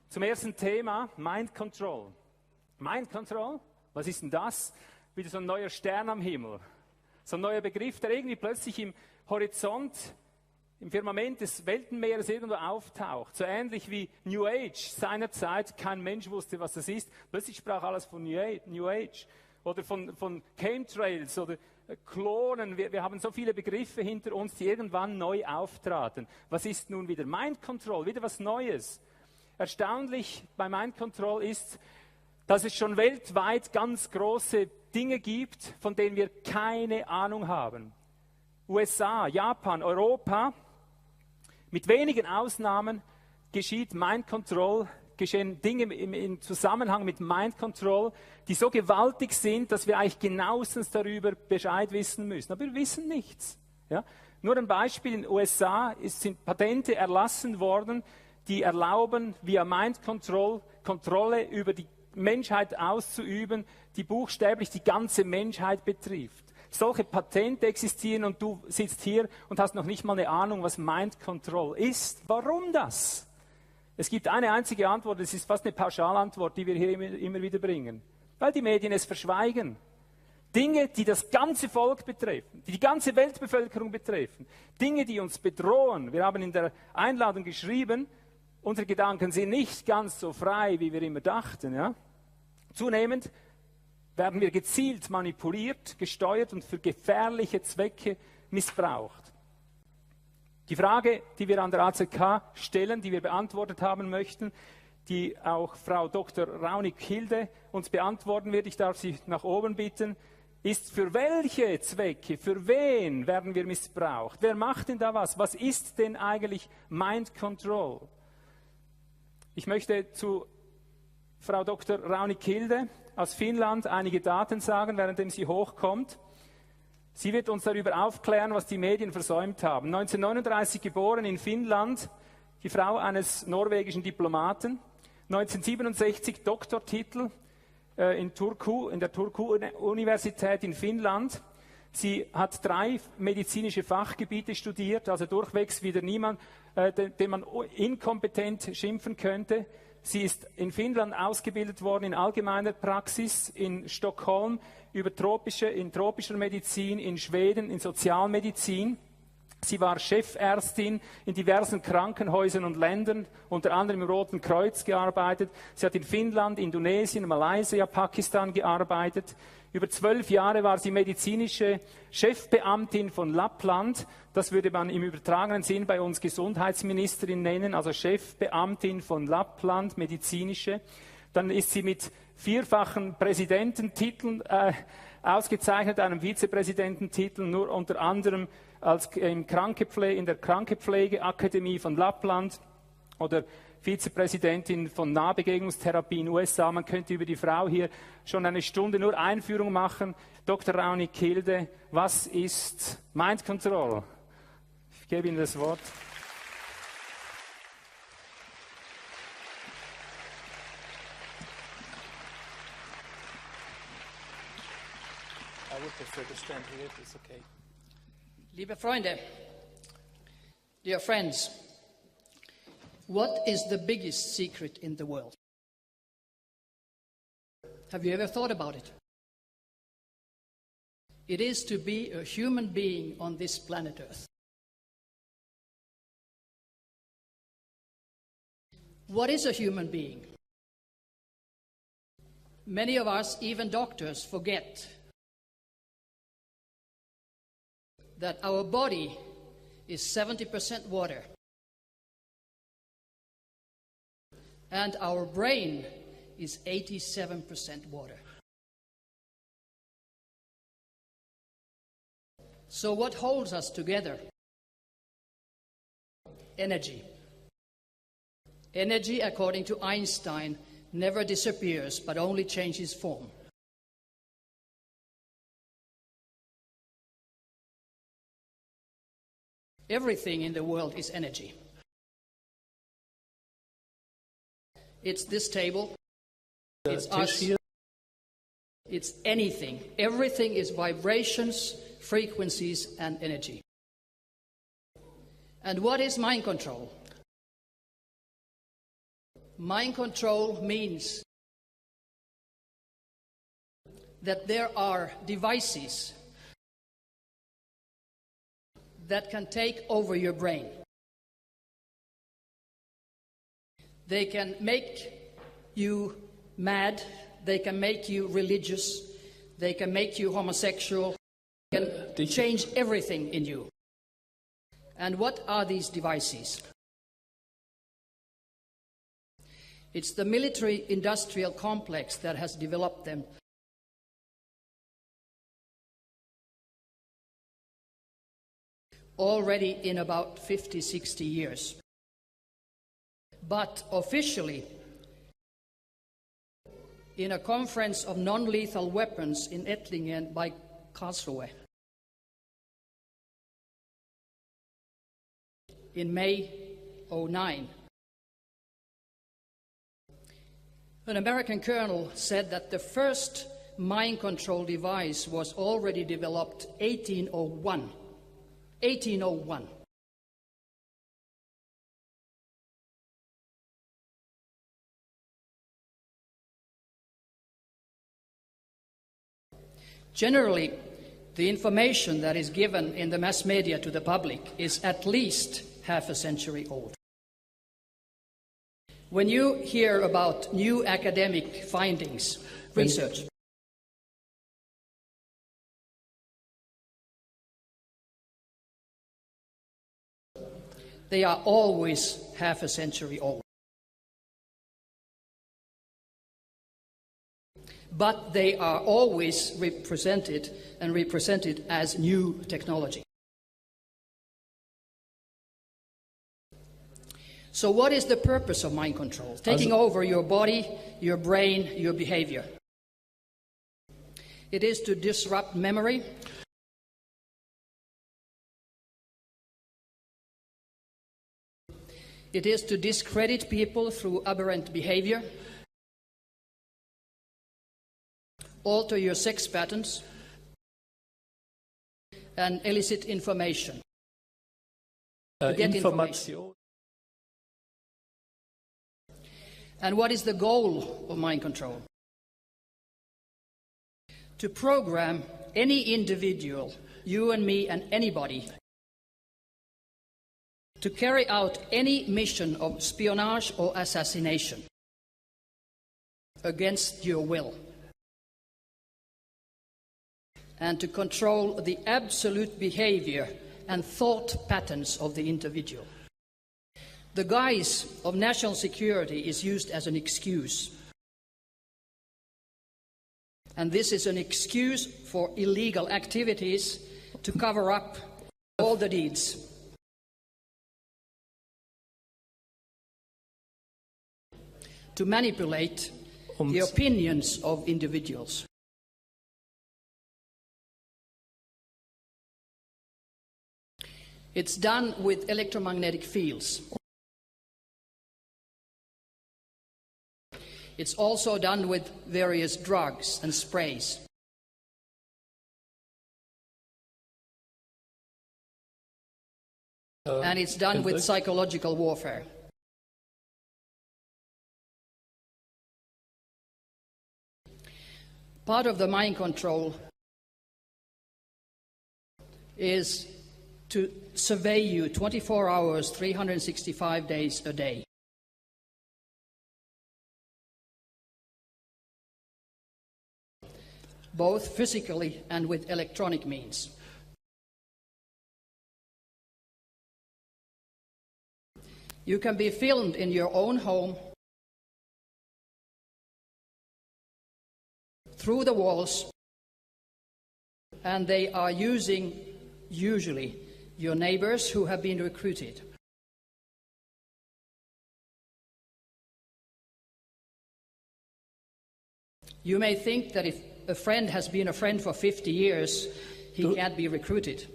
Zum ersten Thema, Mind Control. Mind Control, was ist denn das? Wieder so ein neuer Stern am Himmel. So ein neuer Begriff, der irgendwie plötzlich im Horizont, im Firmament des Weltenmeeres irgendwo auftaucht. So ähnlich wie New Age seinerzeit. Kein Mensch wusste, was das ist. Plötzlich sprach alles von New Age. Oder von Chemtrails oder Klonen. Wir haben so viele Begriffe hinter uns, die irgendwann neu auftraten. Was ist nun wieder Mind Control? Wieder was Neues. Erstaunlich bei Mind Control ist, dass es schon weltweit ganz große Dinge gibt, von denen wir keine Ahnung haben. USA, Japan, Europa, mit wenigen Ausnahmen geschieht Mind Control, geschehen Dinge im Zusammenhang mit Mind Control, die so gewaltig sind, dass wir eigentlich genauestens darüber Bescheid wissen müssen. Aber wir wissen nichts. Ja? Nur ein Beispiel, in den USA sind Patente erlassen worden, die erlauben, via Mind Control Kontrolle über die Menschheit auszuüben, die buchstäblich die ganze Menschheit betrifft. Solche Patente existieren und du sitzt hier und hast noch nicht mal eine Ahnung, was Mind Control ist. Warum das? Es gibt eine einzige Antwort, es ist fast eine Pauschalantwort, die wir hier immer wieder bringen. Weil die Medien es verschweigen. Dinge, die das ganze Volk betreffen, die die ganze Weltbevölkerung betreffen. Dinge, die uns bedrohen. Wir haben in der Einladung geschrieben, unsere Gedanken sind nicht ganz so frei, wie wir immer dachten. Ja? Zunehmend werden wir gezielt manipuliert, gesteuert und für gefährliche Zwecke missbraucht. Die Frage, die wir an der A-Z.K stellen, die wir beantwortet haben möchten, die auch Frau Dr.Rauni Kilde uns beantworten wird, ich darf Sie nach oben bitten, ist, für welche Zwecke, für wen werden wir missbraucht? Wer macht denn da was? Was ist denn eigentlich Mind Control? Ich möchte zu Frau Dr. Rauni Kilde aus Finnland einige Daten sagen, währenddem sie hochkommt. Sie wird uns darüber aufklären, was die Medien versäumt haben. 1939 geboren in Finnland, die Frau eines norwegischen Diplomaten. 1967 Doktortitel in der Turku-Universität in Finnland. Sie hat 3 medizinische Fachgebiete studiert, also durchwegs wieder niemand, den man inkompetent schimpfen könnte. Sie ist in Finnland ausgebildet worden in allgemeiner Praxis, in Stockholm in tropischer Medizin, in Schweden in Sozialmedizin. Sie war Chefärztin in diversen Krankenhäusern und Ländern, unter anderem im Roten Kreuz gearbeitet. Sie hat in Finnland, Indonesien, Malaysia, Pakistan gearbeitet. Über 12 Jahre war sie medizinische Chefbeamtin von Lappland. Das würde man im übertragenen Sinn bei uns Gesundheitsministerin nennen, also Chefbeamtin von Lappland, medizinische. Dann ist sie mit 4-fachen Präsidententiteln ausgezeichnet, einem Vizepräsidententitel, nur unter anderem in der Krankepflegeakademie von Lappland oder Vizepräsidentin von Nahbegegnungstherapie in den USA. Man könnte über die Frau hier schon eine Stunde nur Einführung machen. Dr. Rauni Kilde, was ist Mind Control? Ich gebe Ihnen das Wort. Liebe Freunde, dear friends, what is the biggest secret in the world? Have you ever thought about it? It is to be a human being on this planet Earth. What is a human being? Many of us, even doctors, forget that our body is 70% water and our brain is 87% water. So what holds us together? Energy. Energy, according to Einstein, never disappears but only changes form. Everything in the world is energy. It's this table, it's us, it's anything. Everything is vibrations, frequencies, and energy. And what is mind control? Mind control means that there are devices that can take over your brain. They can make you mad, they can make you religious, they can make you homosexual, they can change everything in you. And what are these devices? It's the military-industrial complex that has developed them. Already in about 50, 60 years. But officially, in a conference of non-lethal weapons in Ettlingen by Karlsruhe in May 2009, an American colonel said that the first mind control device was already developed 1801. 1801. Generally, the information that is given in the mass media to the public is at least half a century old. When you hear about new academic findings, research, they are always half a century old. But they are always represented as new technology. So what is the purpose of mind control? Taking over your body, your brain, your behavior. It is to disrupt memory. It is to discredit people through aberrant behavior. Alter your sex patterns. And elicit information. To get information. And what is the goal of mind control? To program any individual, you and me and anybody, to carry out any mission of espionage or assassination against your will, and to control the absolute behavior and thought patterns of the individual. The guise of national security is used as an excuse. And this is an excuse for illegal activities to cover up all the deeds. To manipulate the opinions of individuals. It's done with electromagnetic fields. It's also done with various drugs and sprays. And it's done with psychological warfare. Part of the mind control is to survey you 24 hours, 365 days a day. Both physically and with electronic means. You can be filmed in your own home, through the walls, and they are using, usually, your neighbors who have been recruited. You may think that if a friend has been a friend for 50 years, he can't be recruited.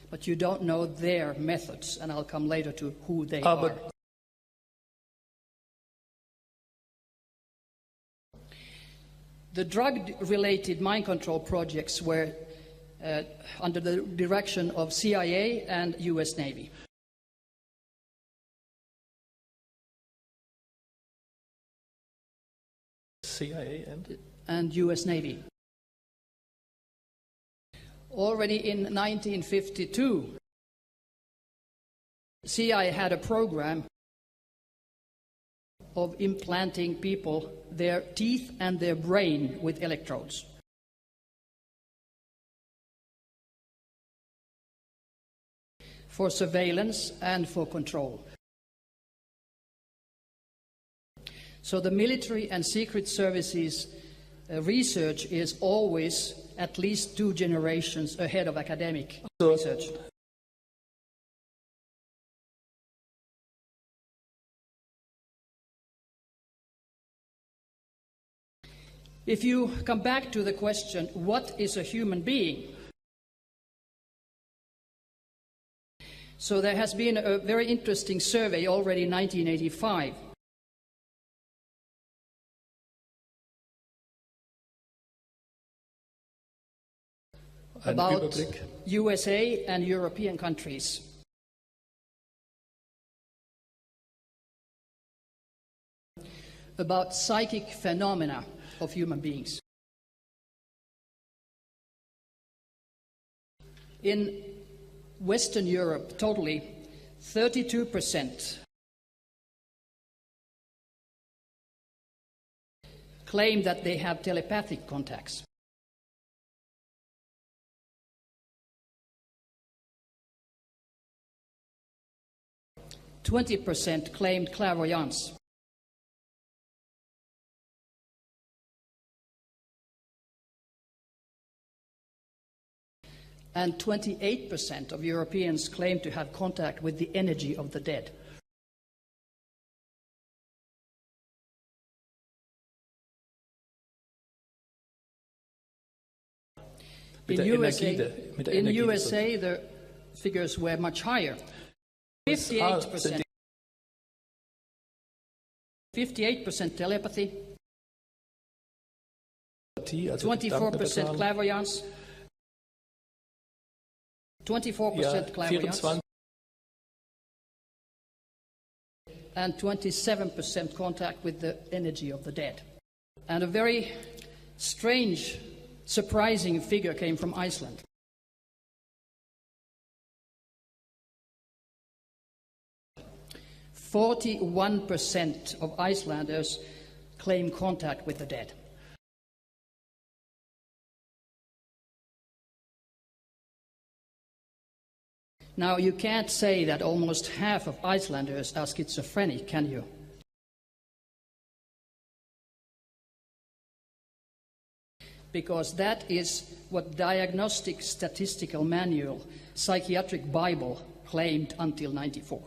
But you don't know their methods, and I'll come later to who they are. The drug-related mind control projects were under the direction of CIA and US Navy. CIA and US Navy. Already in 1952, CIA had a program of implanting people their teeth and their brain with electrodes. For surveillance and for control. So the military and secret services research is always at least 2 generations ahead of academic research. If you come back to the question, what is a human being? So there has been a very interesting survey already in 1985. About USA and European countries. About psychic phenomena of human beings. In Western Europe, totally, 32% claim that they have telepathic contacts. %20 claimed clairvoyance. And 28% of Europeans claim to have contact with the energy of the dead. In USA, the figures were much higher. 58% telepathy, 24% clairvoyance, 24% clairvoyance, and 27% contact with the energy of the dead. And a very strange, surprising figure came from Iceland. 41% of Icelanders claim contact with the dead. Now, you can't say that almost half of Icelanders are schizophrenic, can you? Because that is what Diagnostic Statistical Manual, Psychiatric Bible, claimed until 1994.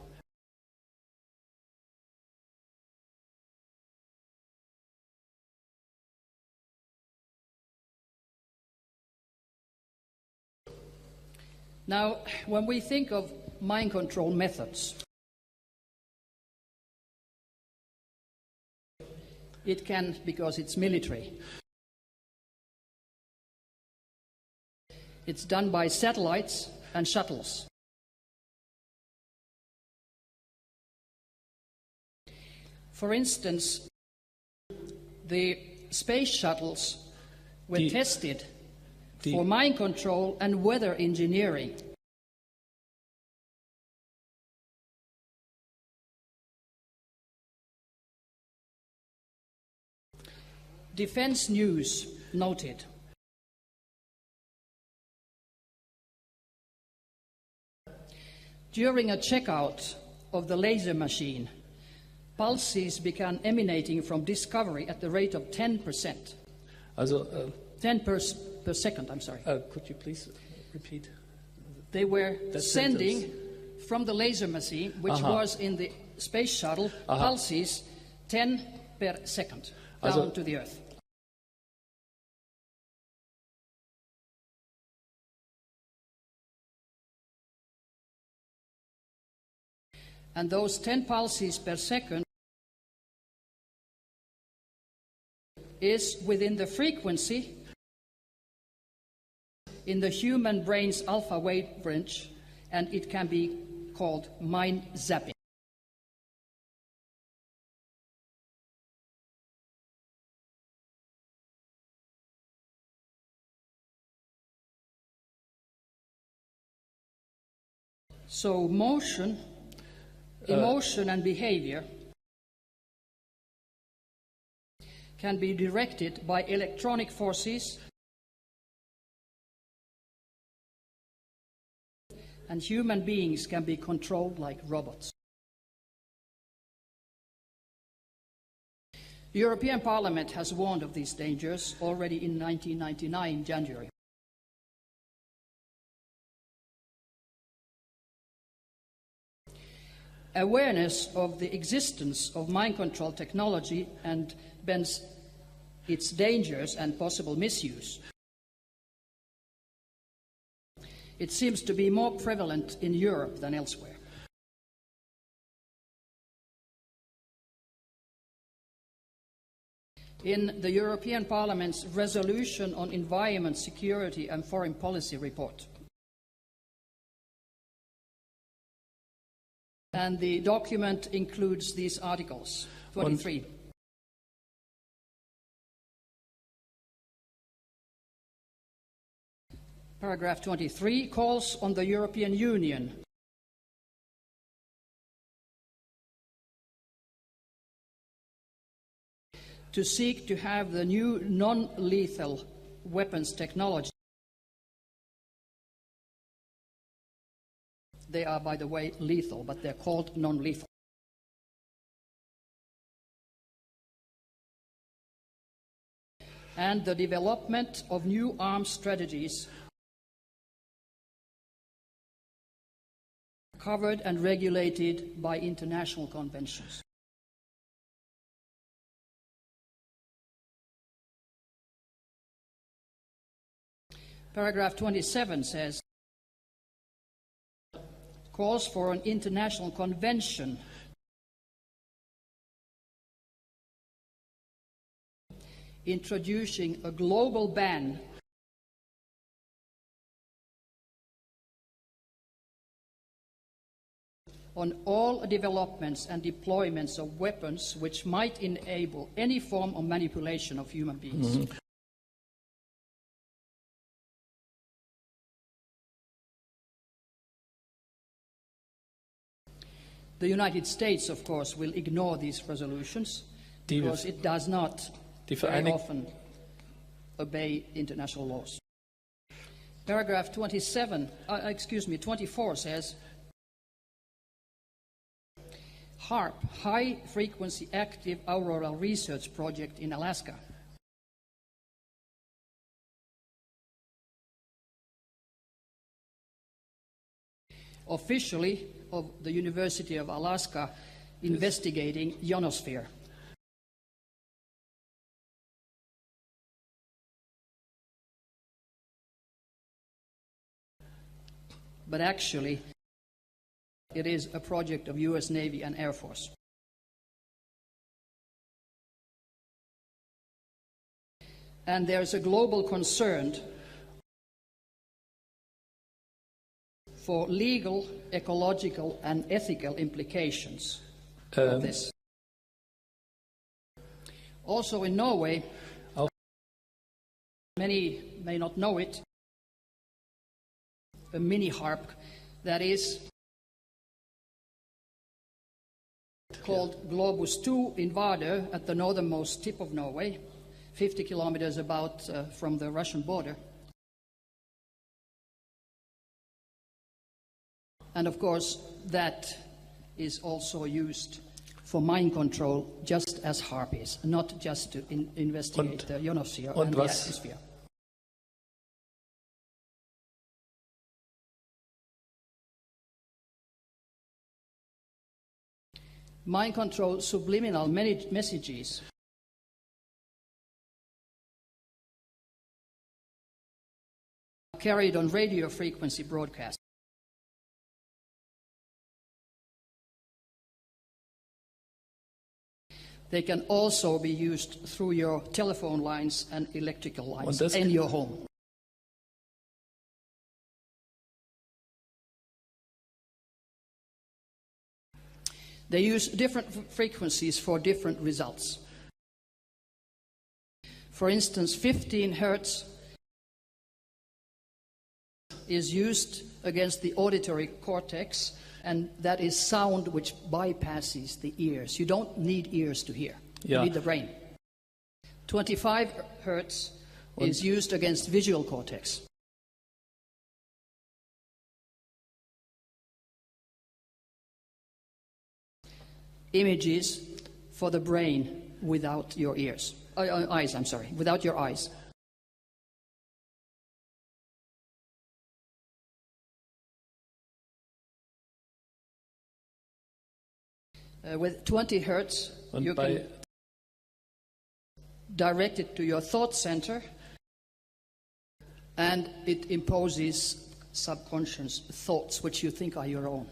Now, when we think of mind control methods, it can, because it's military, it's done by satellites and shuttles. For instance, the space shuttles were tested for mind control and weather engineering. Defense News noted during a checkout of the laser machine, pulses began emanating from Discovery at the rate of 10%. 10 per second, I'm sorry. Could you please repeat? They were sending from the laser machine, which was in the space shuttle, pulses 10 per second down to the Earth. And those 10 pulses per second is within the frequency in the human brain's alpha wavelength, and it can be called mind zapping. So emotion and behavior can be directed by electronic forces, and human beings can be controlled like robots. The European Parliament has warned of these dangers already in 1999, January. Awareness of the existence of mind control technology and its dangers and possible misuse. It seems to be more prevalent in Europe than elsewhere. In the European Parliament's resolution on environment, security and foreign policy report, and the document includes these articles, 23. Paragraph 23 calls on the European Union to seek to have the new non-lethal weapons technology. They are, by the way, lethal, but they're called non-lethal. And the development of new arms strategies covered and regulated by international conventions. Paragraph 27 says, calls for an international convention introducing a global ban on all developments and deployments of weapons which might enable any form of manipulation of human beings. Mm-hmm. The United States, of course, will ignore these resolutions because it does not very often obey international laws. Paragraph 24 says, HAARP, High Frequency Active Auroral Research Project in Alaska. Officially of the University of Alaska investigating ionosphere. But actually, it is a project of US Navy and Air Force. And there's a global concern for legal, ecological, and ethical implications of this. Also in Norway, many may not know it, a mini-HAARP that is called Globus 2 in Vardø at the northernmost tip of Norway, 50 kilometers about from the Russian border. And of course, that is also used for mind control, just as HAARP is, not just to investigate the ionosphere and the atmosphere. Mind control subliminal messages carried on radio frequency broadcasts. They can also be used through your telephone lines and electrical lines in your home. They use different frequencies for different results. For instance, 15 hertz is used against the auditory cortex, and that is sound which bypasses the ears. You don't need ears to hear. Yeah. You need the brain. 25 hertz is used against visual cortex. Images for the brain without your ears. Eyes, I'm sorry, without your eyes. With 20 hertz, you can direct it to your thought center, and it imposes subconscious thoughts which you think are your own.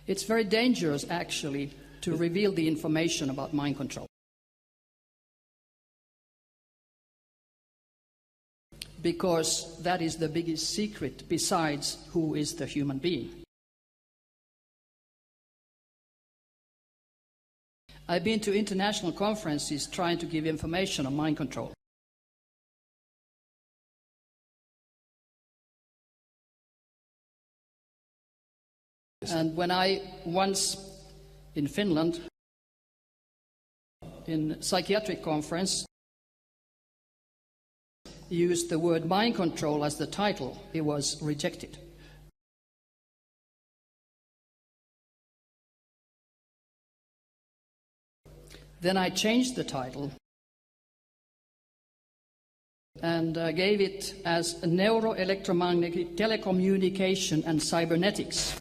It's very dangerous, actually, to reveal the information about mind control. Because that is the biggest secret besides who is the human being. I've been to international conferences trying to give information on mind control. And when I once, in Finland, in a psychiatric conference, used the word mind control as the title, it was rejected. Then I changed the title and gave it as neuroelectromagnetic telecommunication and cybernetics.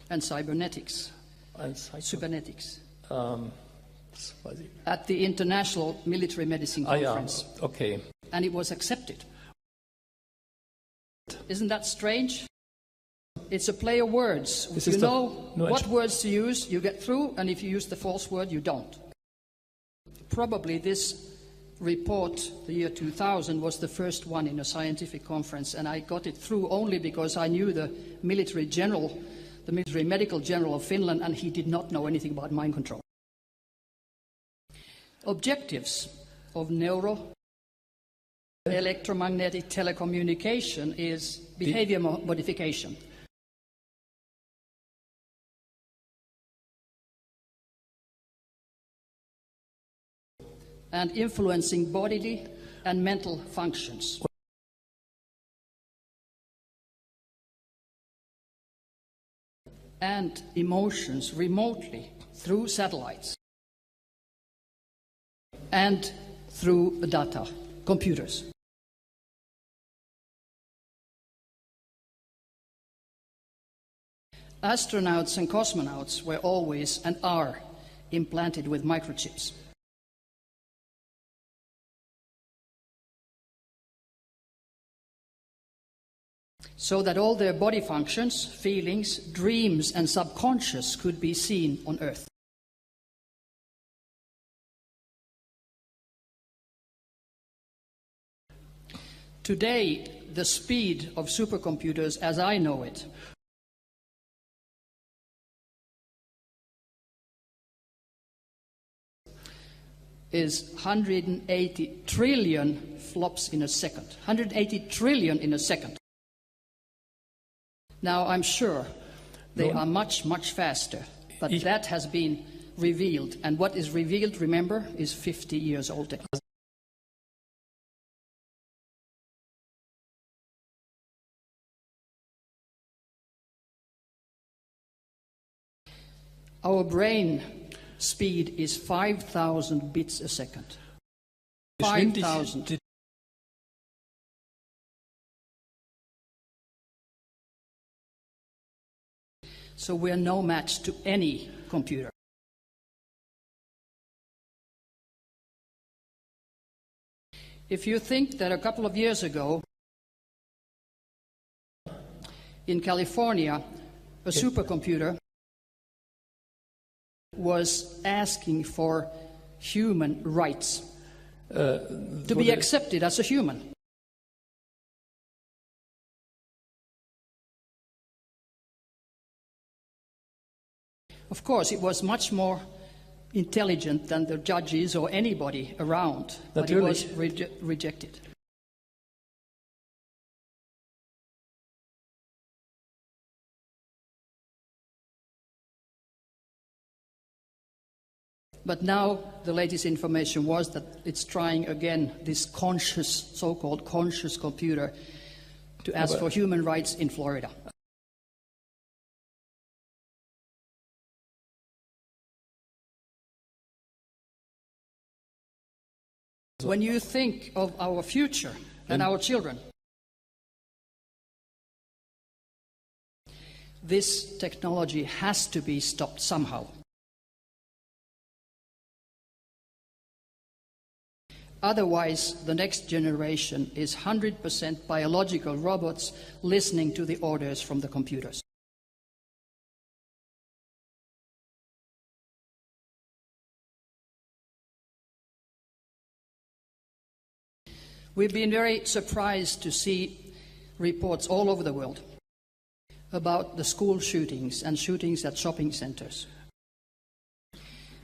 And cybernetics. Cybernetics. At the International Military Medicine Conference. Yeah. Okay. And it was accepted. Isn't that strange? It's a play of words. If you know what words to use, you get through, and if you use the false word, you don't. Probably this report, the year 2000, was the first one in a scientific conference, and I got it through only because I knew the military general, the military medical general of Finland, and he did not know anything about mind control. Objectives of electromagnetic telecommunication is behavior modification. And influencing bodily and mental functions. And emotions remotely through satellites and through data, computers. Astronauts and cosmonauts were always and are implanted with microchips. So that all their body functions, feelings, dreams, and subconscious could be seen on Earth. Today, the speed of supercomputers, as I know it, is 180 trillion flops in a second. 180 trillion in a second. Now, I'm sure they are much, much faster, but that has been revealed. And what is revealed, remember, is 50 years old. Our brain speed is 5,000 bits a second. 5,000. So we're no match to any computer. If you think that a couple of years ago in California, a supercomputer was asking for human rights, to be accepted as a human. Of course, it was much more intelligent than the judges or anybody around, but it was rejected. But now the latest information was that it's trying again, this conscious, so-called conscious computer, to ask for human rights in Florida. When you think of our future and our children, this technology has to be stopped somehow. Otherwise, the next generation is 100% biological robots listening to the orders from the computers. We've been very surprised to see reports all over the world about the school shootings and shootings at shopping centers,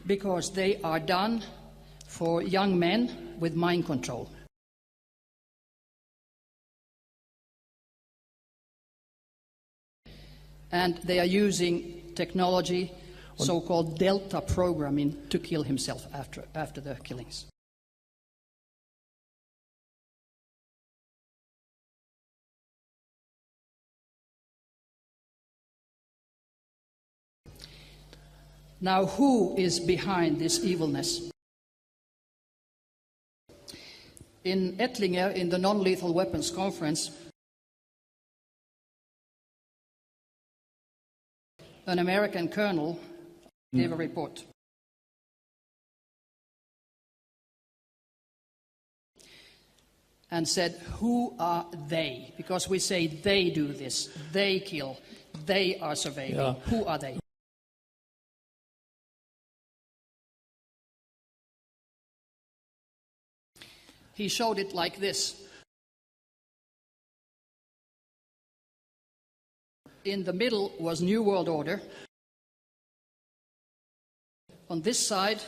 because they are done for young men with mind control. And they are using technology, so-called Delta programming, to kill himself after the killings. Now, who is behind this evilness? In Ettlinger, in the Non-Lethal Weapons Conference, an American colonel gave a report. And said, who are they? Because we say they do this, they kill, they are surveilling. Yeah. Who are they? He showed it like this. In the middle was New World Order. On this side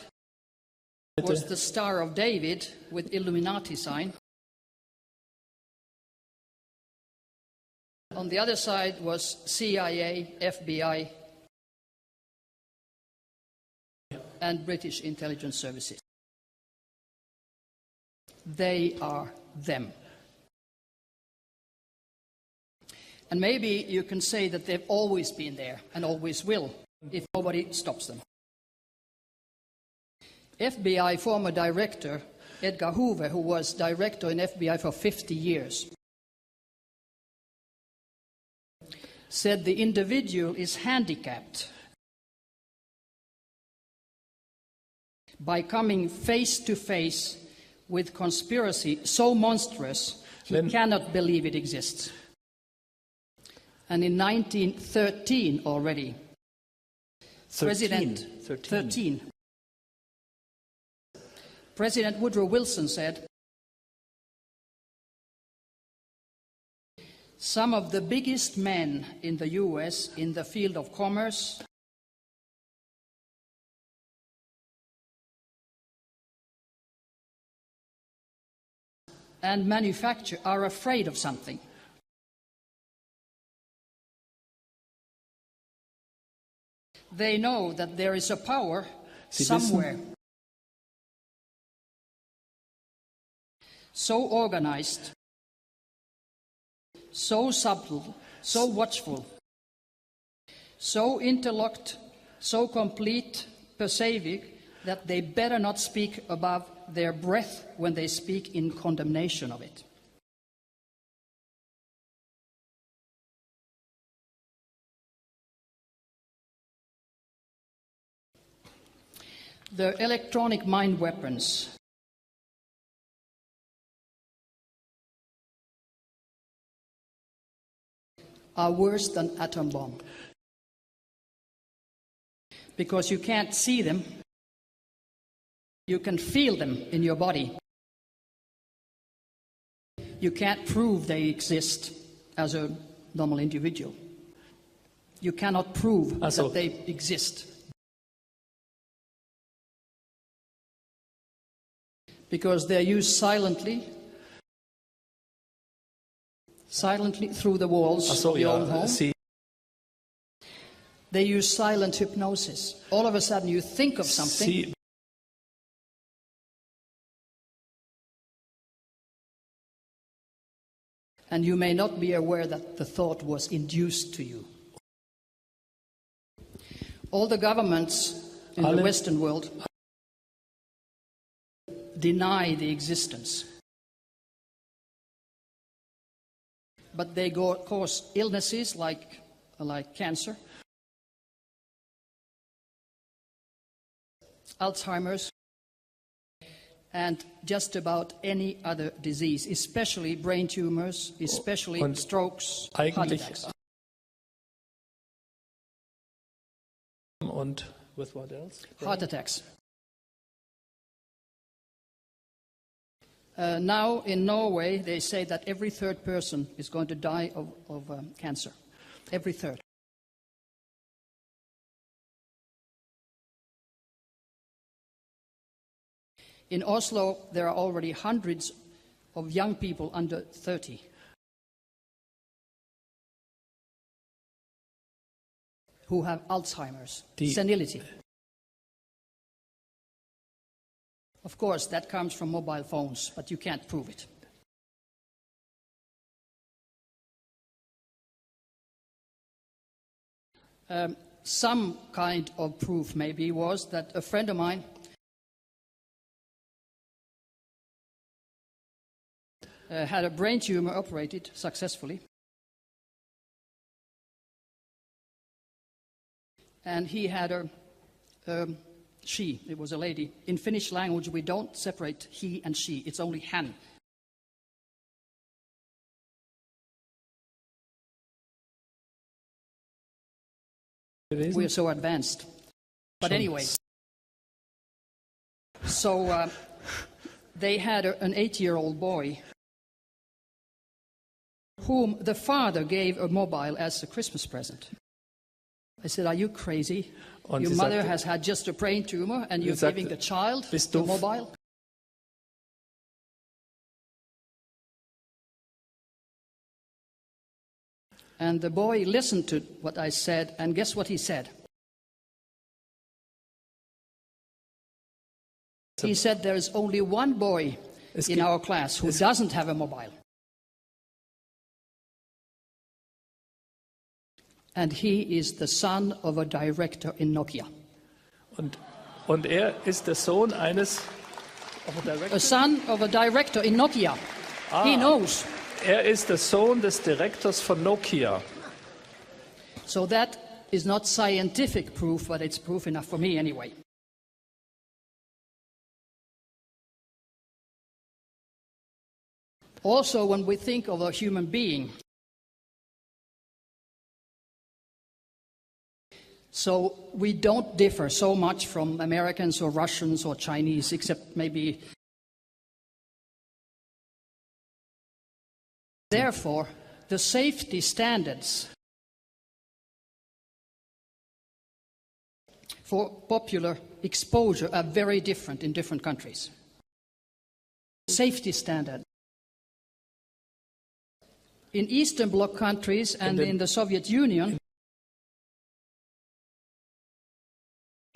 was the Star of David with Illuminati sign. On the other side was CIA, FBI, and British intelligence services. They are them. And maybe you can say that they've always been there and always will, if nobody stops them. FBI former director Edgar Hoover, who was director in FBI for 50 years, said the individual is handicapped by coming face to face with conspiracy so monstrous he cannot believe it exists. And in 1913 already, President Woodrow Wilson said, some of the biggest men in the US in the field of commerce, and manufacture are afraid of something. They know that there is a power somewhere so organized, so subtle, so watchful, so interlocked, so complete, pervasive, that they better not speak above their breath when they speak in condemnation of it. The electronic mind weapons are worse than atom bomb, because you can't see them. You can feel them in your body. You can't prove they exist as a normal individual. You cannot prove that they exist. Because they're used silently through the walls of your own home. They use silent hypnosis. All of a sudden you think of something. And you may not be aware that the thought was induced to you. All the governments in the Western world deny the existence. But they cause illnesses like cancer, Alzheimer's, and just about any other disease, especially brain tumors, especially strokes, heart attacks. And with what else? Heart attacks. Now in Norway, they say that every third person is going to die of cancer. Every third. In Oslo, there are already hundreds of young people under 30 who have Alzheimer's, senility. Of course, that comes from mobile phones, but you can't prove it. Some kind of proof maybe was that a friend of mine had a brain tumor operated successfully. And he had it was a lady. In Finnish language, we don't separate he and she. It's only hän. We are so advanced. But anyway, so they had an 8-year-old boy whom the father gave a mobile as a Christmas present. I said, are you crazy? Your mother has had just a brain tumor and you're giving the child the mobile? And the boy listened to what I said, and guess what he said? He said, there is only one boy in our class who doesn't have a mobile. And he is the son of a director in Nokia. Und ist der Sohn eines a son of a director in Nokia. He knows. Ist der Sohn des Direktors von Nokia. So that is not scientific proof, but it's proof enough for me anyway. Also, when we think of a human being, so we don't differ so much from Americans or Russians or Chinese, except maybe. Therefore, the safety standards for popular exposure are very different in different countries. Safety standard. In Eastern Bloc countries and in the Soviet Union,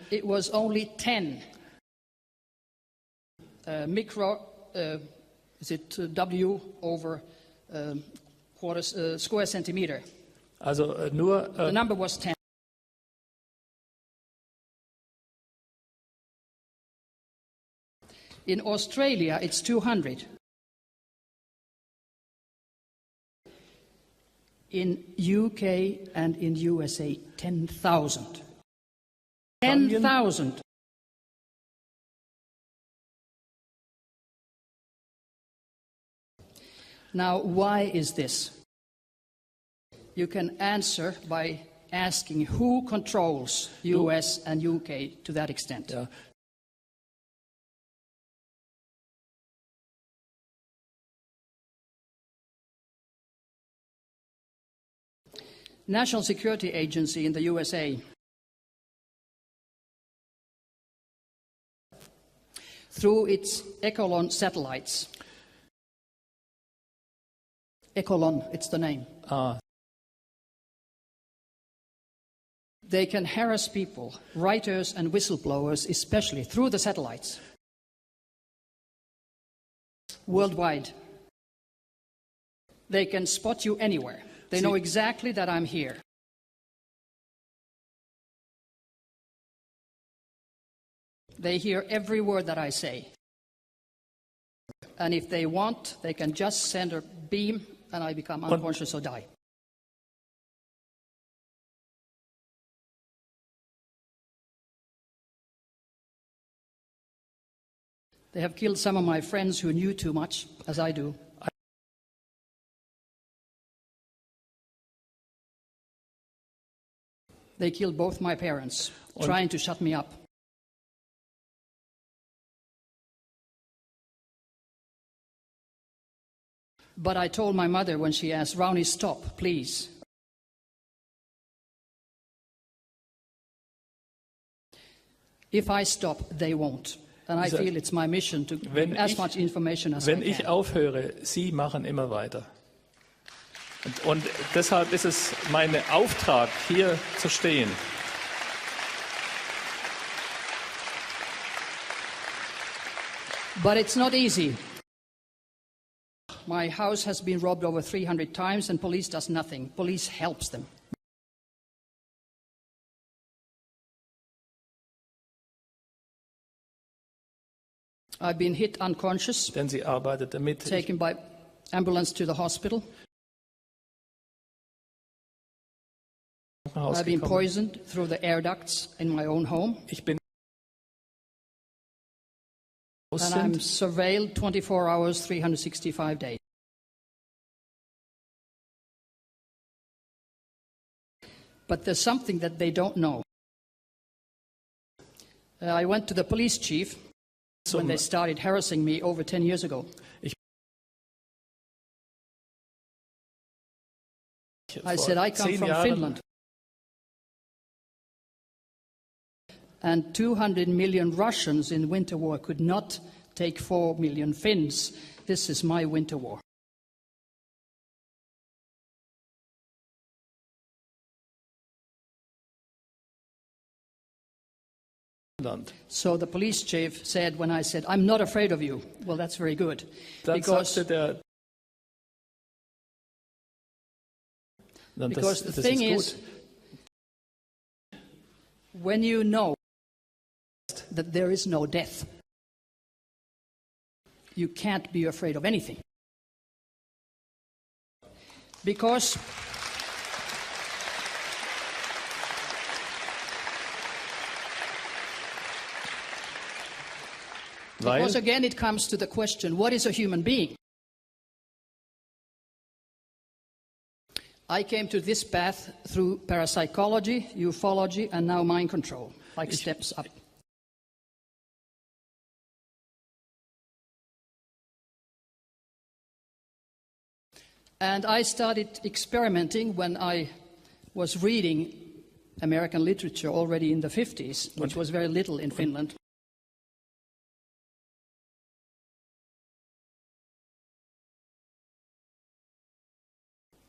it was only 10 W over square centimeter. Also nur the number was 10. In Australia, it's 200. In UK and in USA, 10,000. 10,000. Now, why is this? You can answer by asking who controls US and UK to that extent. Ja. National Security Agency in the USA through its Echelon satellites. Echelon, it's the name. They can harass people, writers and whistleblowers, especially through the satellites, worldwide. They can spot you anywhere. They know exactly that I'm here. They hear every word that I say. And if they want, they can just send a beam and I become unconscious or die. They have killed some of my friends who knew too much, as I do. They killed both my parents, trying to shut me up. But I told my mother when she asked, "Rauni, stop, please." If I stop, they won't. And I feel it's my mission to bring as much information as I can. Wenn ich aufhöre, Sie machen immer weiter. Und deshalb ist es mein Auftrag, hier zu stehen. But it's not easy. My house has been robbed over 300 times and police does nothing. Police helps them. I've been hit unconscious, Denn sie arbeitet damit. taken by ambulance to the hospital. I've been poisoned through the air ducts in my own home. Ich bin And I'm surveilled 24 hours, 365 days. But there's something that they don't know. I went to the police chief when they started harassing me over 10 years ago. I said, I come from Finland. And 200 million Russians in winter war could not take 4 million Finns. This is my winter war. So the police chief said, when I said, "I'm not afraid of you," well, that's very good. Because the thing is, when you know that there is no death, you can't be afraid of anything. Because again it comes to the question, what is a human being? I came to this path through parapsychology, ufology, and now mind control, like steps up. And I started experimenting when I was reading American literature already in the 50s, which was very little in Finland.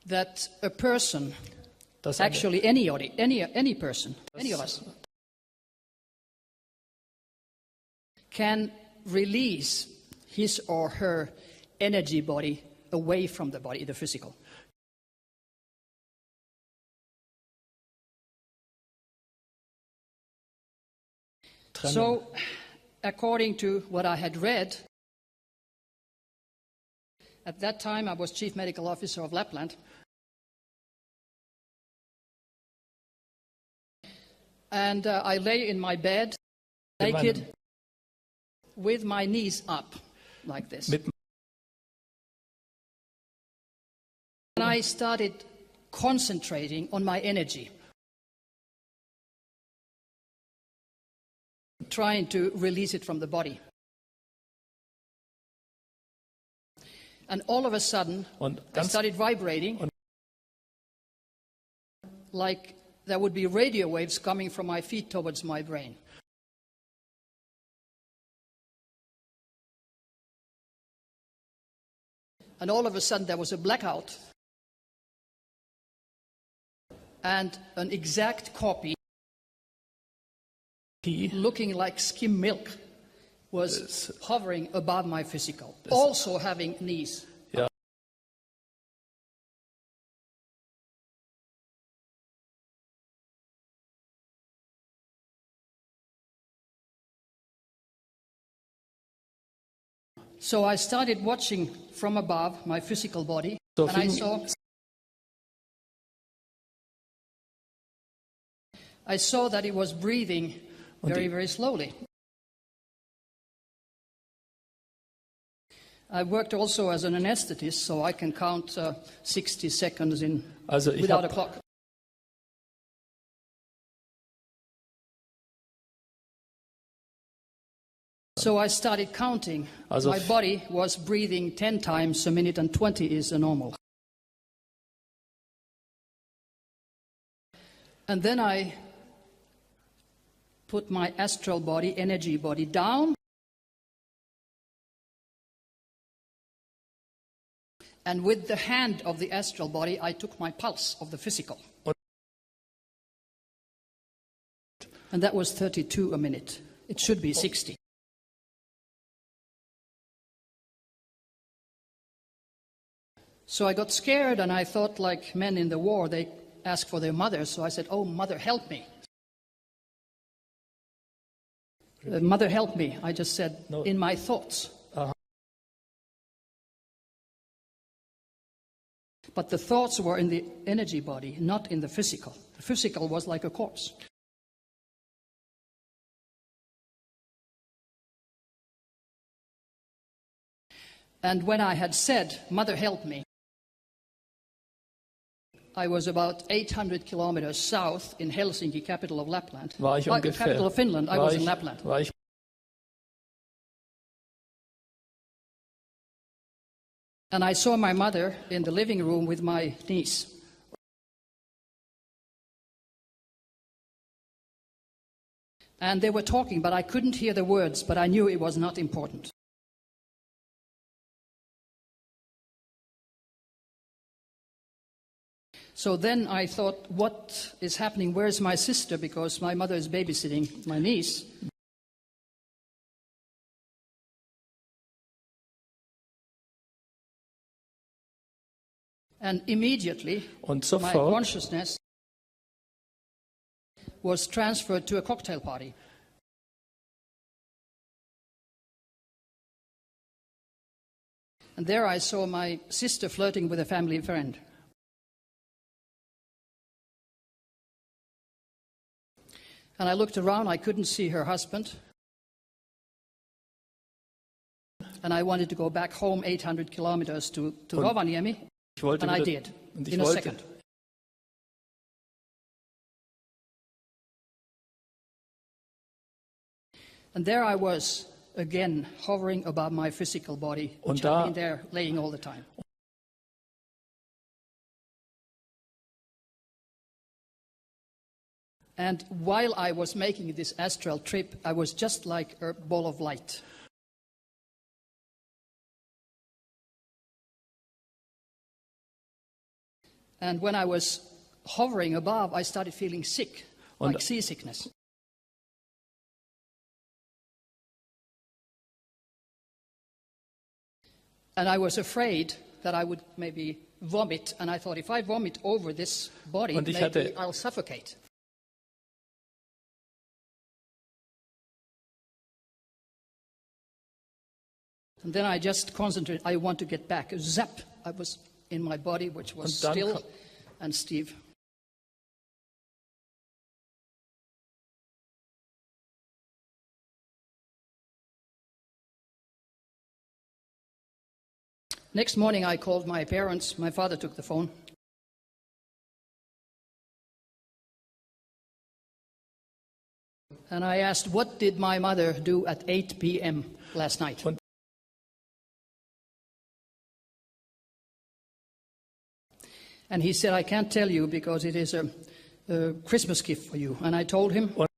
That a person, actually any person, any of us, can release his or her energy body away from the body, the physical. So, according to what I had read, at that time I was Chief Medical Officer of Lapland. And I lay in my bed, naked, with my knees up, like this. And I started concentrating on my energy. trying to release it from the body. And all of a sudden, I started vibrating like there would be radio waves coming from my feet towards my brain. And all of a sudden there was a blackout. And an exact copy, looking like skim milk, was hovering above my physical, also having knees. Ja. So I started watching from above my physical body, So and I saw that it was breathing very, very slowly. I worked also as an anesthetist, so I can count 60 seconds without a clock. So I started counting. My body was breathing 10 times a minute, and 20 is the normal. And then I put my astral body, energy body, down. And with the hand of the astral body, I took my pulse of the physical. And that was 32 a minute. It should be 60. So I got scared, and I thought, like men in the war, they ask for their mothers. So I said, "Oh, mother, help me." Mother, help me. I just said, in my thoughts. But the thoughts were in the energy body, not in the physical. The physical was like a corpse. And when I had said, "Mother, help me," I was about 800 kilometers south in Helsinki, capital of Lapland. Capital of Finland, I was in Lapland. And I saw my mother in the living room with my niece. And they were talking, but I couldn't hear the words, but I knew it was not important. So then I thought, what is happening? Where's my sister? Because my mother is babysitting my niece. And immediately, my consciousness was transferred to a cocktail party. And there I saw my sister flirting with a family friend. And I looked around, I couldn't see her husband. And I wanted to go back home 800 kilometers to Rovaniemi, and I did, in a second. And there I was, again, hovering above my physical body, which had been there laying all the time. And while I was making this astral trip, I was just like a ball of light. And when I was hovering above, I started feeling sick, like seasickness. And I was afraid that I would maybe vomit, and I thought, if I vomit over this body, maybe I'll suffocate. And then I just concentrated, I want to get back. Zap! I was in my body, which was still and Steve. Next morning I called my parents. My father took the phone. And I asked, what did my mother do at 8 p.m. last night? And he said, I can't tell you because it is a Christmas gift for you. And I told him, what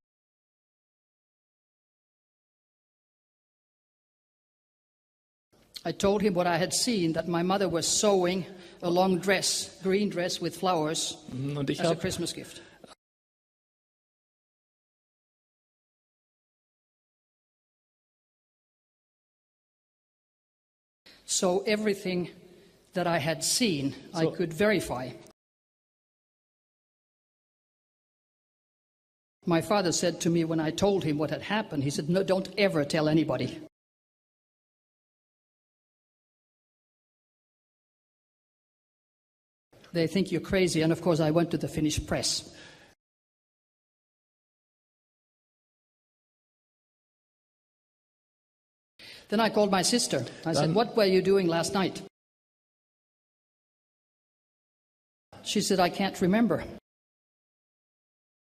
I had seen, that my mother was sewing a long dress, green dress with flowers, as a Christmas gift. So everything that I had seen, I could verify. My father said to me when I told him what had happened, he said, no, don't ever tell anybody. They think you're crazy, and of course I went to the Finnish press. Then I called my sister. I said, what were you doing last night? She said, I can't remember.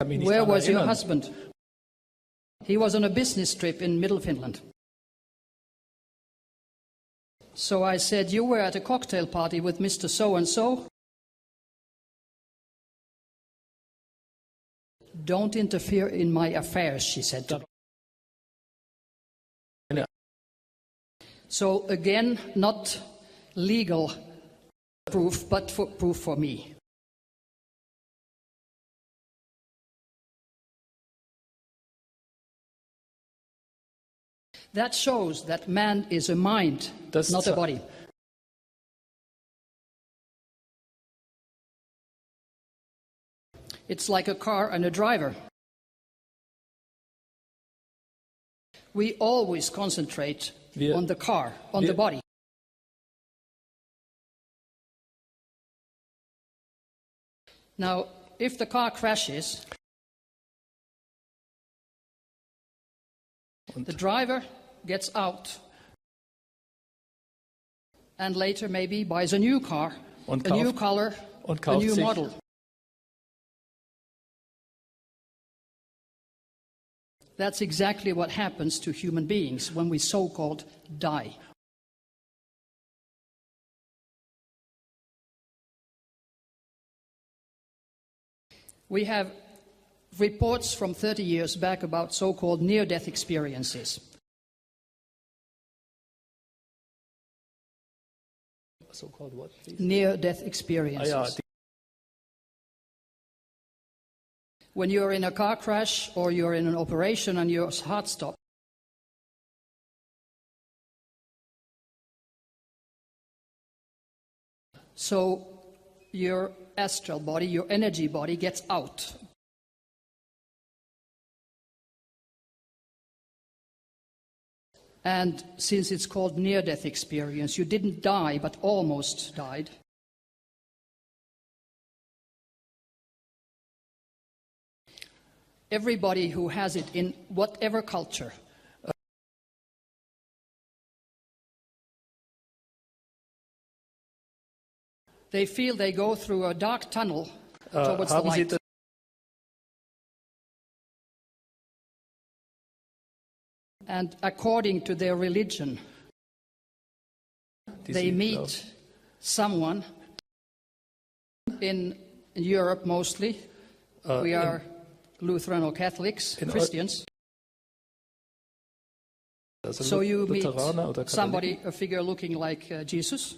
Where was your husband? He was on a business trip in Middle Finland. So I said, you were at a cocktail party with Mr. So-and-so? Don't interfere in my affairs, she said to me. So again, not legal proof, but proof for me. That shows that man is a mind, not a body. It's like a car and a driver. We always concentrate on the car, on the body. Now, if the car crashes, the driver gets out and later maybe buys a new car, a new color, a new model. That's exactly what happens to human beings when we so-called die. We have reports from 30 years back about so-called near-death experiences. So-called what, please? Near-death experiences. When you're in a car crash or you're in an operation and your heart stops, so your astral body, your energy body gets out. And since it's called near-death experience, you didn't die but almost died. Everybody who has it in whatever culture, they feel they go through a dark tunnel towards the light. And according to their religion, they meet someone in Europe mostly. We are Lutheran or Catholics, Christians. So you meet somebody, a figure looking like Jesus.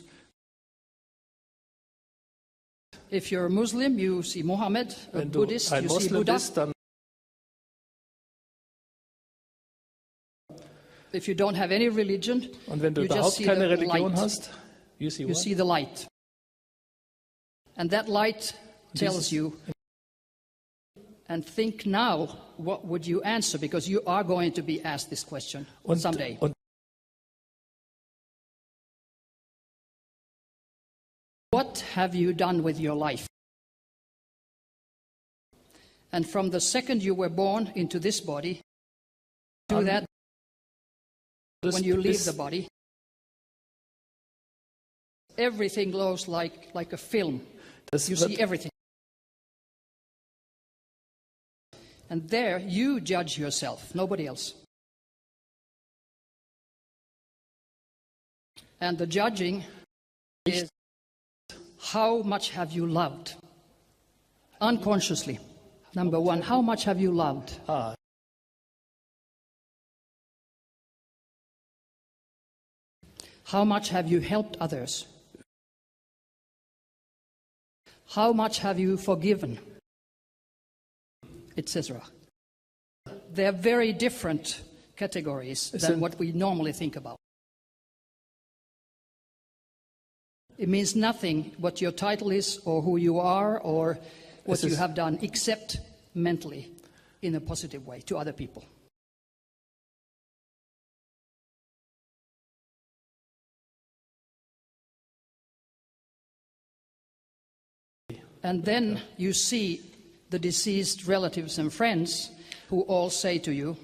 If you're a Muslim, you see Muhammad. A Buddhist, you see Buddha. If you don't have any religion, you just see the light. You see the light. And that light tells you, and think now, what would you answer? Because you are going to be asked this question someday. What have you done with your life? And from the second you were born into this body, to that, when you leave the body, everything glows like a film. You see everything. And there you judge yourself, nobody else. And the judging is how much have you loved? Unconsciously. Number one, how much have you loved? How much have you helped others? How much have you forgiven? Etc. They're very different categories than what we normally think about. It means nothing what your title is or who you are or what you have done, except mentally in a positive way to other people. And then you see the deceased relatives and friends who all say to you,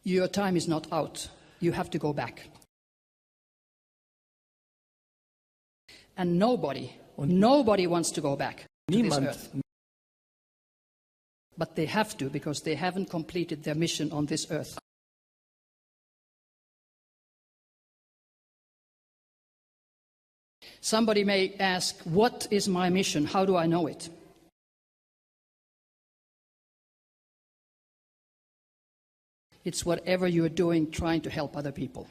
your time is not out, you have to go back. And nobody wants to go back to this earth. But they have to, because they haven't completed their mission on this earth. Somebody may ask, what is my mission? How do I know it? It's whatever you're doing trying to help other people.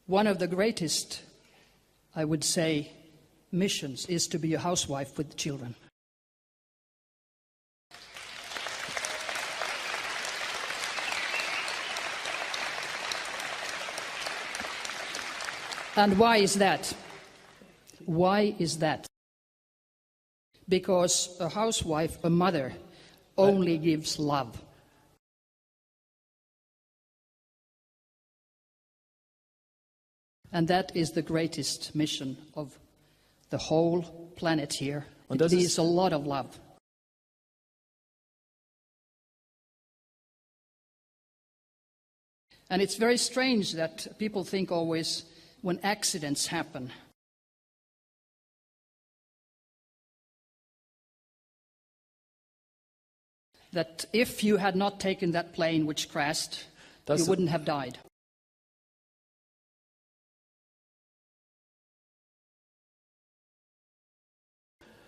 One of the greatest, I would say, missions is to be a housewife with children. And why is that? Why is that? Because a housewife, a mother, only gives love. And that is the greatest mission of the whole planet here. It needs a lot of love. And it's very strange that people think always when accidents happen, that if you had not taken that plane which crashed, you wouldn't have died.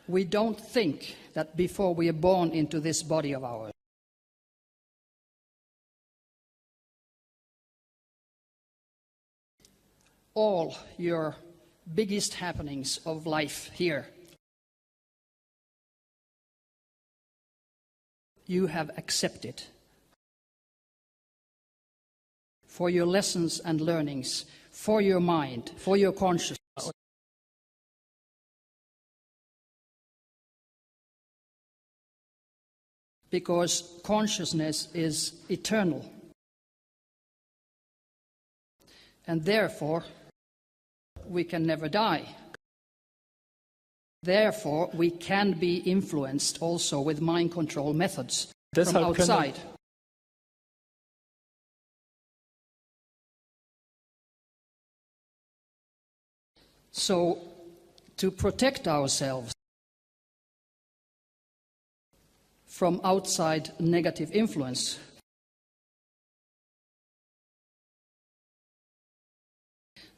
We don't think that before we are born into this body of ours, all your biggest happenings of life here, you have accepted for your lessons and learnings, for your mind, for your consciousness. Because consciousness is eternal. And therefore, we can never die. Therefore, we can be influenced also with mind control methods from outside. So, to protect ourselves from outside negative influence,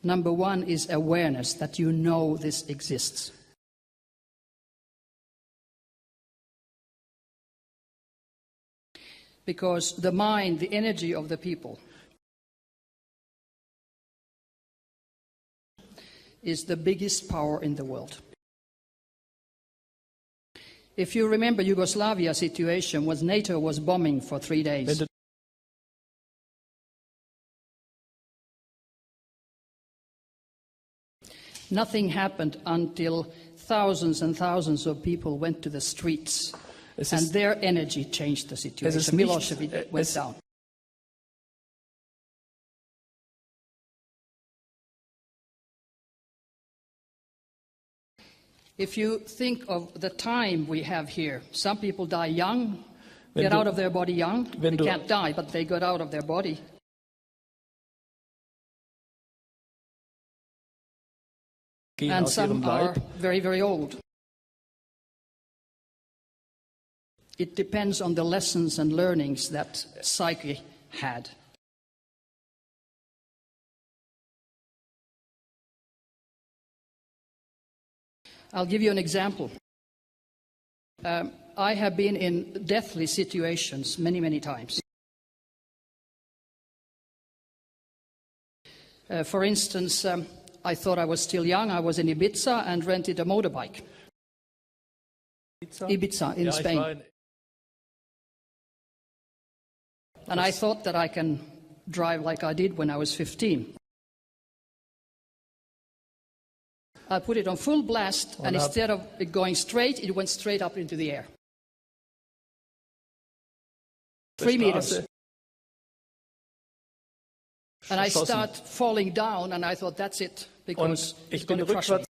number one is awareness that you know this exists. Because the mind, the energy of the people, is the biggest power in the world. If you remember Yugoslavia situation, when NATO was bombing for 3 days, nothing happened until thousands and thousands of people went to the streets, and their energy changed the situation. Milosevic went down. If you think of the time we have here, some people die young, get out of their body young. They can't die, but they got out of their body. gehen and aus ihrem some are Leib. very, very old. It depends on the lessons and learnings that psyche had. I'll give you an example. I have been in deathly situations many, many times. For instance, I thought I was still young. I was in Ibiza and rented a motorbike. Ibiza in Spain. And I thought that I can drive like I did when I was 15. I put it on full blast, and instead of it going straight, it went straight up into the air. 3 meters. And I start falling down, and I thought, that's it, because it's going to crush me.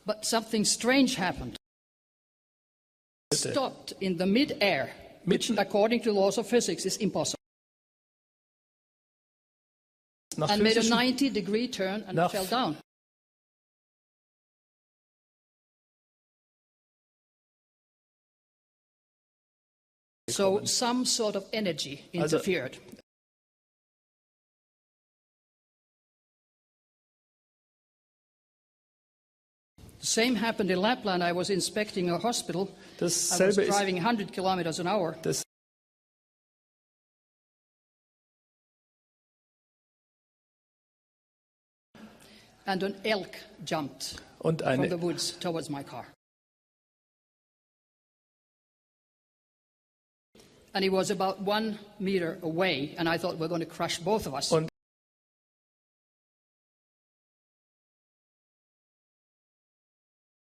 But something strange happened. It stopped in the mid-air, which, according to the laws of physics, is impossible. And made a 90-degree turn and fell down. So some sort of energy interfered. The same happened in Lapland. I was inspecting a hospital. I was driving 100 kilometers an hour. And an elk jumped from the woods towards my car. And he was about 1 meter away, and I thought, we're going to crush both of us.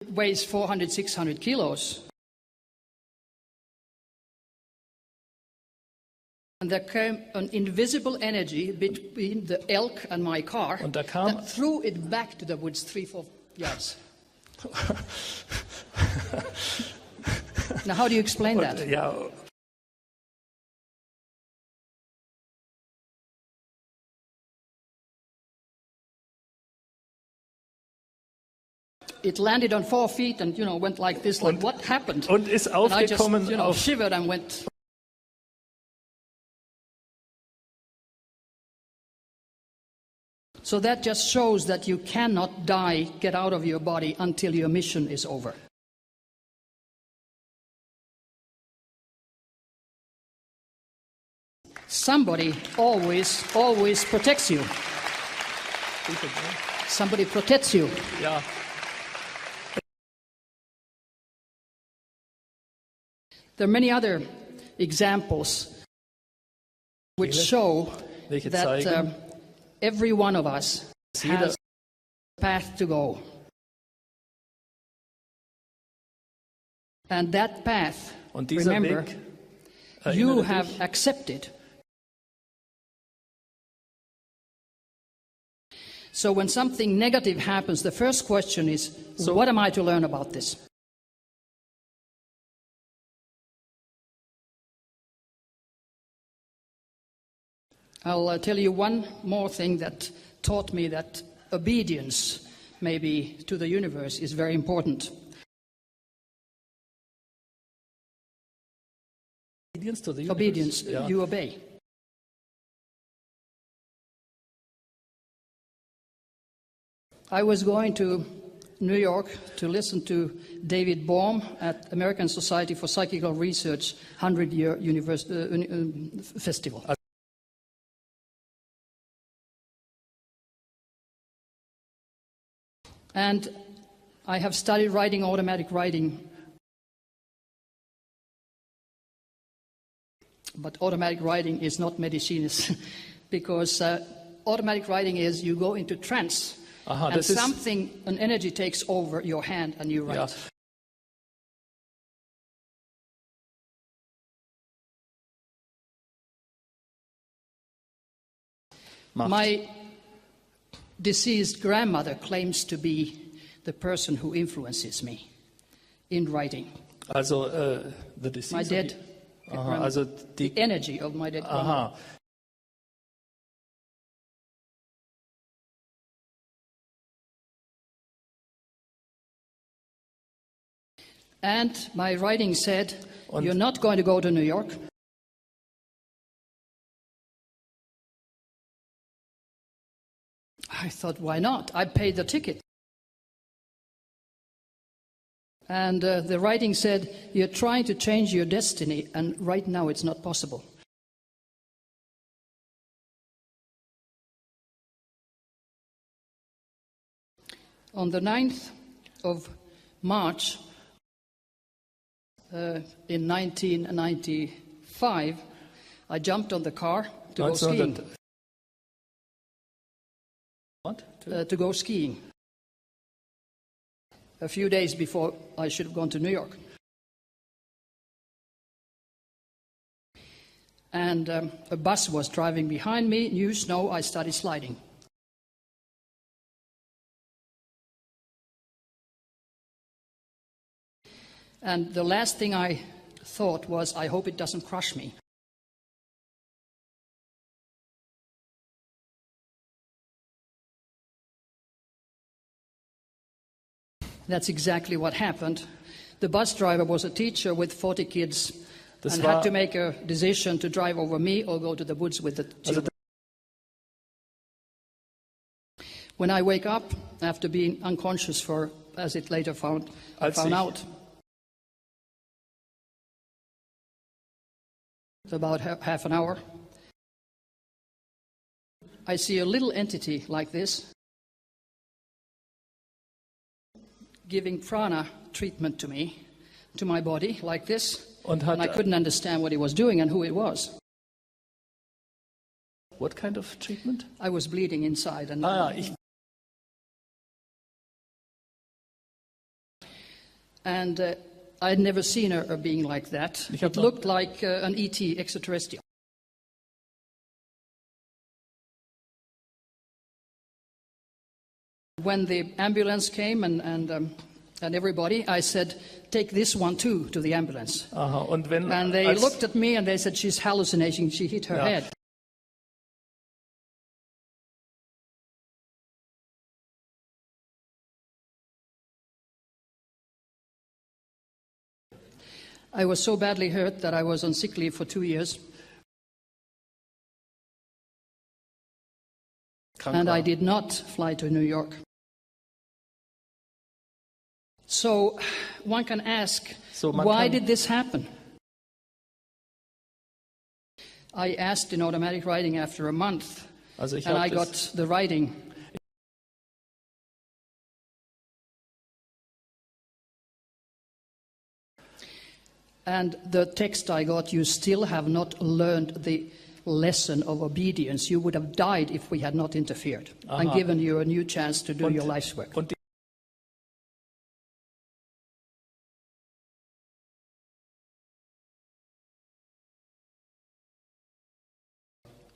It weighs 400, 600 kilos. And there came an invisible energy between the elk and my car that threw it back to the woods 3-4 yards. Now, how do you explain that? It landed on 4 feet and, went like this, like, what happened? Und ist aufgekommen and I just, shivered and went. So that just shows that you cannot die, get out of your body until your mission is over. Somebody always protects you. Somebody protects you. Yeah. There are many other examples which show that every one of us has a path to go. And that path, remember, you have accepted. So when something negative happens, the first question is, what am I to learn about this? I'll tell you one more thing that taught me that obedience, maybe, to the universe is very important. Obedience to the universe. Obedience, you obey. I was going to New York to listen to David Bohm at American Society for Psychical Research 100-year festival. And I have studied writing, automatic writing. But automatic writing is not medicines, because automatic writing is you go into trance, and an energy takes over your hand and you write. Yeah. My deceased grandmother claims to be the person who influences me in writing. Also, the deceased. My dead. Also the energy of my dead grandmother. And my writing said, Und- you're not going to go to New York. I thought, why not? I paid the ticket. And the writing said, you're trying to change your destiny, and right now it's not possible. On the 9th of March in 1995, I jumped on the car to go skiing. What? To go skiing. A few days before I should have gone to New York. And a bus was driving behind me, new snow, I started sliding. And the last thing I thought was, I hope it doesn't crush me. That's exactly what happened. The bus driver was a teacher with 40 kids and had to make a decision to drive over me or go to the woods with the children. When I wake up, after being unconscious for, as it later found out, about half an hour, I see a little entity like this giving prana treatment to me, to my body, like this. And I couldn't understand what he was doing and who it was. What kind of treatment? I was bleeding inside. And I'd never seen a being like that. It looked like an E.T. extraterrestrial. When the ambulance came and everybody, I said, take this one too to the ambulance. And they looked at me and they said, she's hallucinating, she hit her head. I was so badly hurt that I was on sick leave for 2 years. And I did not fly to New York. So one can ask, why did this happen? I asked in automatic writing after a month, and I got the writing. And the text I got, you still have not learned the lesson of obedience. You would have died if we had not interfered and given you a new chance to do your life's work.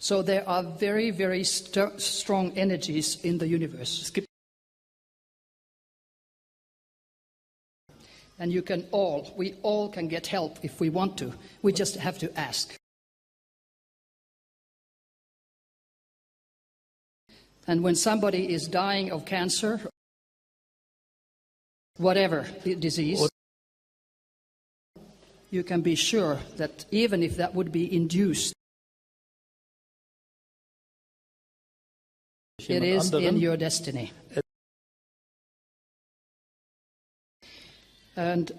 So there are very, very strong energies in the universe. And we all can get help if we want to. We just have to ask. And when somebody is dying of cancer, whatever disease, you can be sure that even if that would be induced, it is in your destiny. And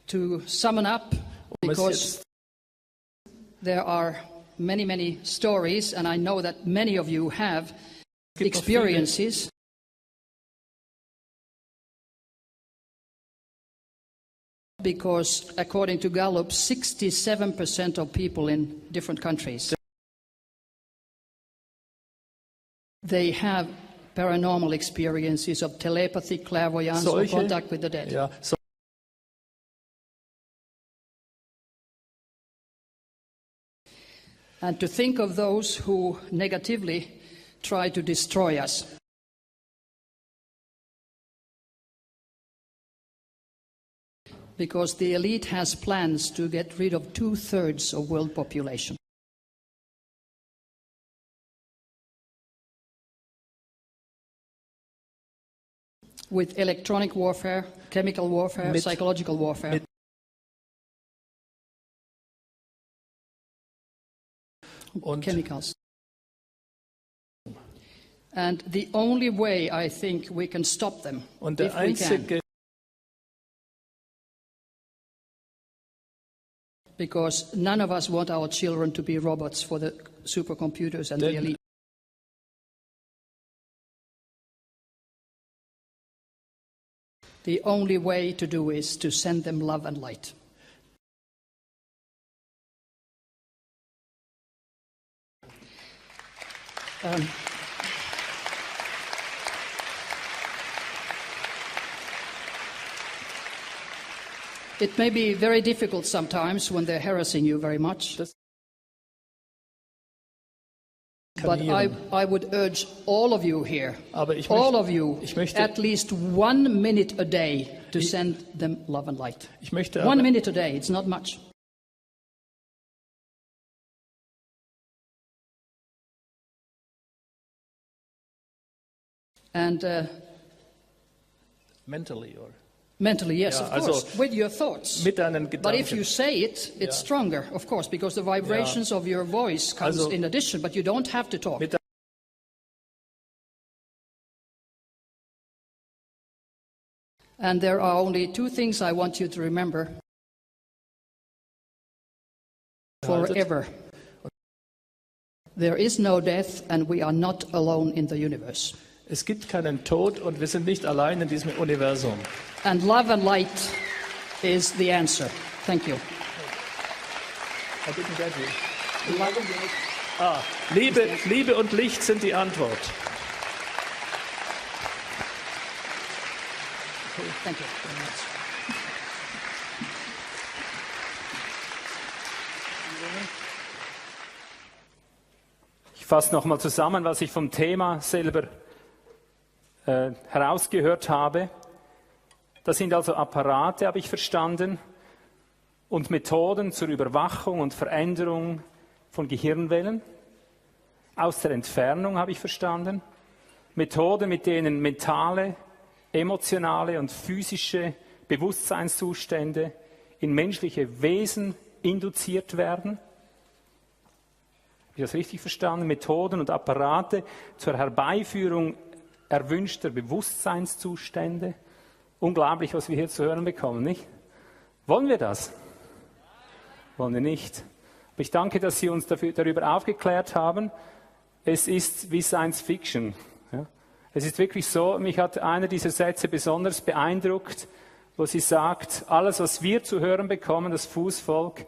to sum it up, because there are many, many stories, and I know that many of you have experiences. Because according to Gallup, 67% of people in different countries, they have paranormal experiences of telepathy, clairvoyance, or contact with the dead. Ja, And to think of those who negatively try to destroy us. Because the elite has plans to get rid of 2/3 of world population. with electronic warfare, chemical warfare, psychological warfare. Und chemicals. And the only way I think we can stop them, Und der if we can, einzige because none of us want our children to be robots for the supercomputers and the elite. The only way to do is to send them love and light. It may be very difficult sometimes when they're harassing you very much. But I would urge all of you here, all of you, at least 1 minute a day to send them love and light. 1 minute a day, it's not much. And mentally, or mentally, yes, of course, with your thoughts. Mit deinen Gedanken. But if you say it, it's stronger, of course, because the vibrations of your voice comes in addition, but you don't have to talk. And there are only 2 things I want you to remember forever. There is no death and we are not alone in the universe. Es gibt keinen Tod und wir sind nicht allein in diesem Universum. And love and light is the answer. Thank you. I didn't get you. Liebe und Licht sind die Antwort. Okay, thank you very much. Ich fasse nochmal zusammen, was ich vom Thema selber herausgehört habe. Das sind also Apparate, habe ich verstanden, und Methoden zur Überwachung und Veränderung von Gehirnwellen. Aus der Entfernung habe ich verstanden. Methoden, mit denen mentale, emotionale und physische Bewusstseinszustände in menschliche Wesen induziert werden. Habe ich das richtig verstanden? Methoden und Apparate zur Herbeiführung erwünschter Bewusstseinszustände. Unglaublich, was wir hier zu hören bekommen, nicht? Wollen wir das? Wollen wir nicht. Aber ich danke, dass Sie uns darüber aufgeklärt haben. Es ist wie Science Fiction. Ja? Es ist wirklich so, mich hat einer dieser Sätze besonders beeindruckt, wo sie sagt, alles, was wir zu hören bekommen, das Fußvolk,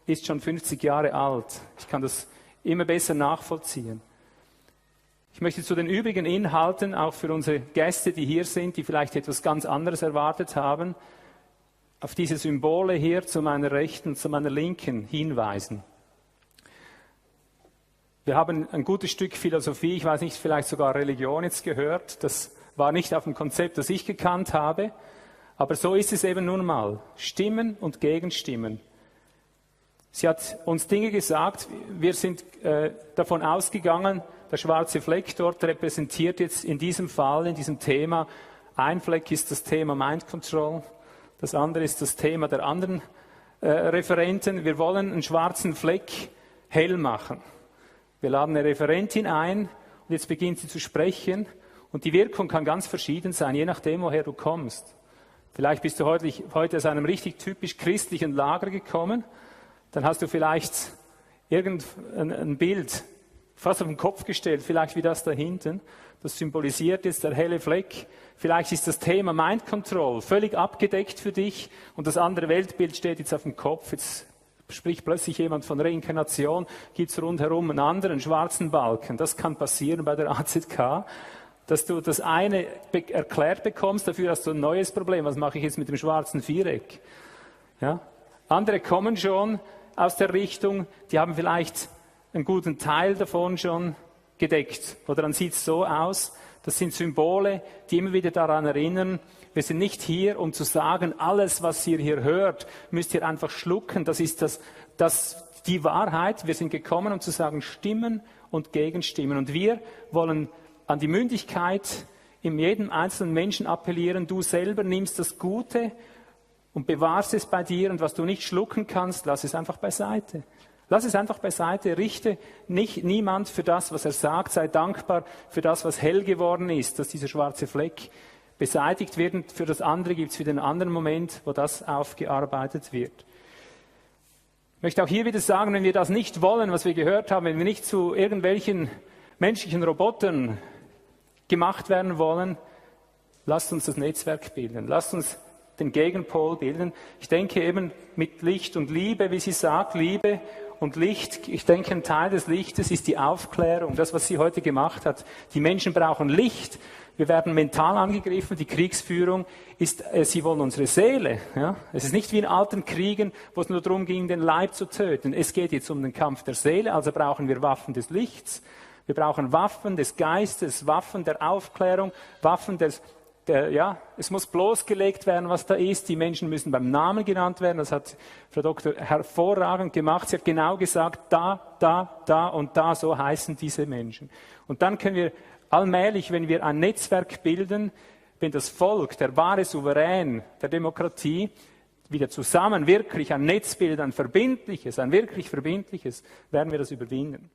ist schon 50 Jahre alt. Ich kann das immer besser nachvollziehen. Ich möchte zu den übrigen Inhalten, auch für unsere Gäste, die hier sind, die vielleicht etwas ganz anderes erwartet haben, auf diese Symbole hier zu meiner Rechten und zu meiner Linken hinweisen. Wir haben ein gutes Stück Philosophie, ich weiß nicht, vielleicht sogar Religion jetzt gehört. Das war nicht auf dem Konzept, das ich gekannt habe, aber so ist es eben nun mal. Stimmen und Gegenstimmen. Sie hat uns Dinge gesagt, wir sind davon ausgegangen, der schwarze Fleck dort repräsentiert jetzt in diesem Fall, in diesem Thema, ein Fleck ist das Thema Mind Control, das andere ist das Thema der anderen Referenten. Wir wollen einen schwarzen Fleck hell machen. Wir laden eine Referentin ein und jetzt beginnt sie zu sprechen und die Wirkung kann ganz verschieden sein, je nachdem, woher du kommst. Vielleicht bist du heute aus einem richtig typisch christlichen Lager gekommen, dann hast du vielleicht irgendein Bild fast auf den Kopf gestellt, vielleicht wie das da hinten. Das symbolisiert jetzt der helle Fleck. Vielleicht ist das Thema Mind Control völlig abgedeckt für dich und das andere Weltbild steht jetzt auf dem Kopf. Jetzt spricht plötzlich jemand von Reinkarnation, gibt es rundherum einen anderen schwarzen Balken. Das kann passieren bei der A-Z.K, dass du das eine erklärt bekommst, dafür hast du ein neues Problem. Was mache ich jetzt mit dem schwarzen Viereck? Ja? Andere kommen schon aus der Richtung, die haben vielleicht einen guten Teil davon schon gedeckt. Oder dann sieht es so aus, das sind Symbole, die immer wieder daran erinnern, wir sind nicht hier, um zu sagen, alles, was ihr hier hört, müsst ihr einfach schlucken. Das ist die Wahrheit. Wir sind gekommen, um zu sagen, Stimmen und Gegenstimmen. Und wir wollen an die Mündigkeit in jedem einzelnen Menschen appellieren, du selber nimmst das Gute und bewahrst es bei dir und was du nicht schlucken kannst, lass es einfach beiseite. Lass es einfach beiseite, richte niemand für das, was er sagt, sei dankbar für das, was hell geworden ist, dass dieser schwarze Fleck beseitigt wird und für das andere gibt es wieder einen anderen Moment, wo das aufgearbeitet wird. Ich möchte auch hier wieder sagen, wenn wir das nicht wollen, was wir gehört haben, wenn wir nicht zu irgendwelchen menschlichen Robotern gemacht werden wollen, lasst uns das Netzwerk bilden, lasst uns den Gegenpol bilden. Ich denke eben mit Licht und Liebe, wie sie sagt, Liebe und Licht. Ich denke, ein Teil des Lichtes ist die Aufklärung, das, was sie heute gemacht hat. Die Menschen brauchen Licht. Wir werden mental angegriffen. Die Kriegsführung ist, sie wollen unsere Seele. Ja? Es ist nicht wie in alten Kriegen, wo es nur darum ging, den Leib zu töten. Es geht jetzt um den Kampf der Seele, also brauchen wir Waffen des Lichts. Wir brauchen Waffen des Geistes, Waffen der Aufklärung, Waffen es muss bloßgelegt werden, was da ist. Die Menschen müssen beim Namen genannt werden. Das hat Frau Doktor hervorragend gemacht. Sie hat genau gesagt, da und da, so heißen diese Menschen. Und dann können wir allmählich, wenn wir ein Netzwerk bilden, wenn das Volk, der wahre Souverän der Demokratie, wieder zusammen wirklich ein Netz bildet, ein verbindliches, ein wirklich verbindliches, werden wir das überwinden.